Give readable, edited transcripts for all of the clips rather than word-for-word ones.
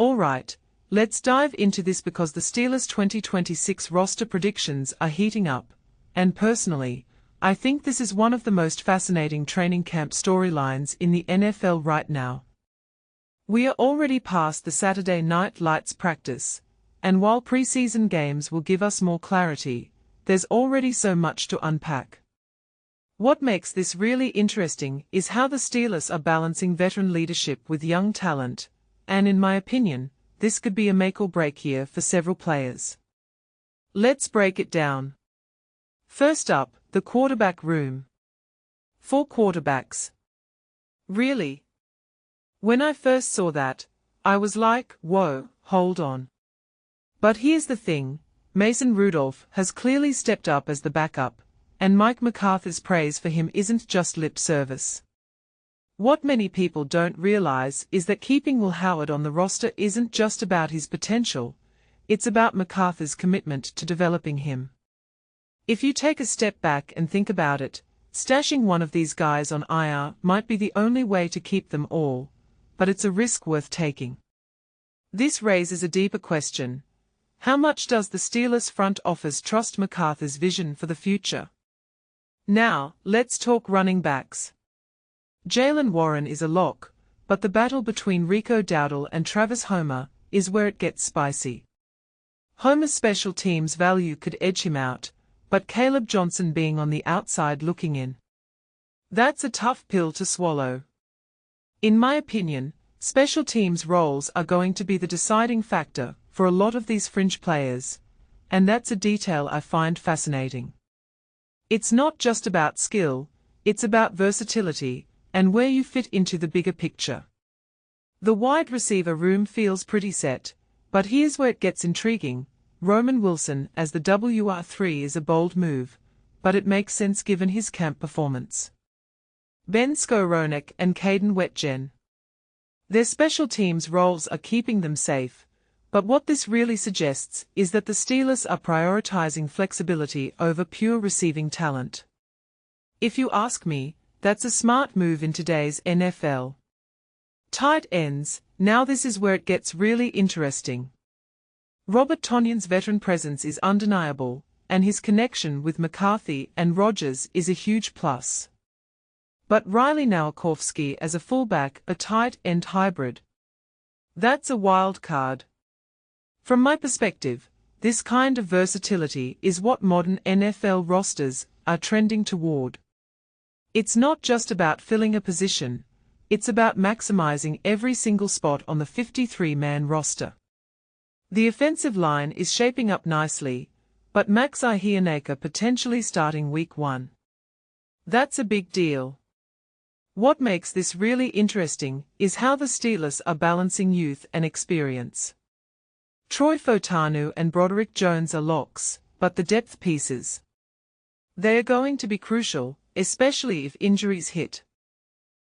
Alright, let's dive into this because the Steelers' 2026 roster predictions are heating up, and personally, I think this is one of the most fascinating training camp storylines in the NFL right now. We are already past the Saturday Night Lights practice, and while preseason games will give us more clarity, there's already so much to unpack. What makes this really interesting is how the Steelers are balancing veteran leadership with young talent, and in my opinion, this could be a make or break year for several players. Let's break it down. First up, the quarterback room. 4 quarterbacks. Really? When I first saw that, I was like, whoa, hold on. But here's the thing, Mason Rudolph has clearly stepped up as the backup, and Mike McCarthy's praise for him isn't just lip service. What many people don't realize is that keeping Will Howard on the roster isn't just about his potential, it's about McCarthy's commitment to developing him. If you take a step back and think about it, stashing one of these guys on IR might be the only way to keep them all, but it's a risk worth taking. This raises a deeper question. How much does the Steelers front office trust McCarthy's vision for the future? Now, let's talk running backs. Jaylen Warren is a lock, but the battle between Rico Dowdle and Travis Homer is where it gets spicy. Homer's special teams value could edge him out, but Caleb Johnson being on the outside looking in. That's a tough pill to swallow. In my opinion, special teams roles are going to be the deciding factor for a lot of these fringe players, and that's a detail I find fascinating. It's not just about skill, it's about versatility, and where you fit into the bigger picture. The wide receiver room feels pretty set, but here's where it gets intriguing. Roman Wilson as the WR3 is a bold move, but it makes sense given his camp performance. Ben Skowronek and Caden Wetjen. Their special teams roles are keeping them safe, but what this really suggests is that the Steelers are prioritizing flexibility over pure receiving talent. If you ask me, that's a smart move in today's NFL. Tight ends, now this is where it gets really interesting. Robert Tonyan's veteran presence is undeniable, and his connection with McCarthy and Rodgers is a huge plus. But Riley Nowakowski as a fullback, a tight end hybrid. That's a wild card. From my perspective, this kind of versatility is what modern NFL rosters are trending toward. It's not just about filling a position, it's about maximizing every single spot on the 53-man roster. The offensive line is shaping up nicely, but Max Ihianaka potentially starting week 1. That's a big deal. What makes this really interesting is how the Steelers are balancing youth and experience. Troy Fautanu and Broderick Jones are locks, but the depth pieces. They are going to be crucial, especially if injuries hit.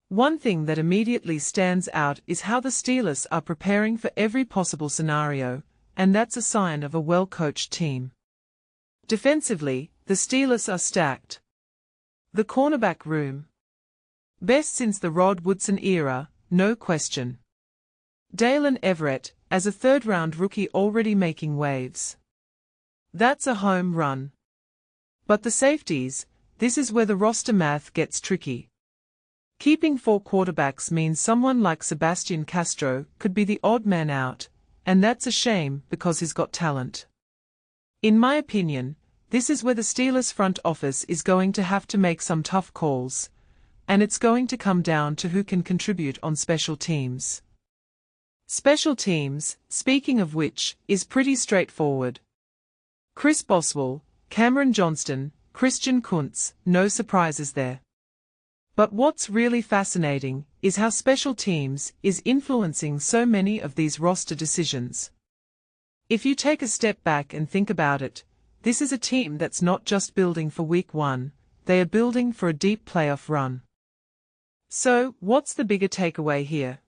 One thing that immediately stands out is how the Steelers are preparing for every possible scenario, and that's a sign of a well-coached team. Defensively, the Steelers are stacked. The cornerback room. Best since the Rod Woodson era, no question. Dalen Everett, as a third-round rookie already making waves. That's a home run. But the safeties, this is where the roster math gets tricky. Keeping 4 quarterbacks means someone like Sebastian Castro could be the odd man out, and that's a shame because he's got talent. In my opinion, this is where the Steelers front office is going to have to make some tough calls, and it's going to come down to who can contribute on special teams. Special teams, speaking of which, is pretty straightforward. Chris Boswell, Cameron Johnston, Christian Kuntz, no surprises there. But what's really fascinating is how special teams is influencing so many of these roster decisions. If you take a step back and think about it, this is a team that's not just building for week 1, they are building for a deep playoff run. So, what's the bigger takeaway here?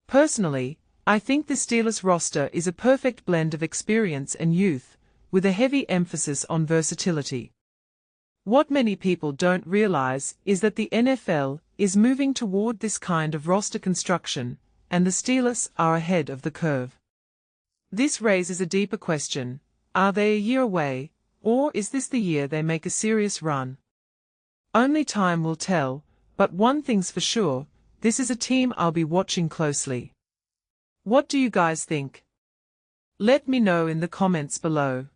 Personally, I think the Steelers roster is a perfect blend of experience and youth, with a heavy emphasis on versatility. What many people don't realize is that the NFL is moving toward this kind of roster construction, and the Steelers are ahead of the curve. This raises a deeper question. Are they a year away, or is this the year they make a serious run? Only time will tell, but one thing's for sure, this is a team I'll be watching closely. What do you guys think? Let me know in the comments below.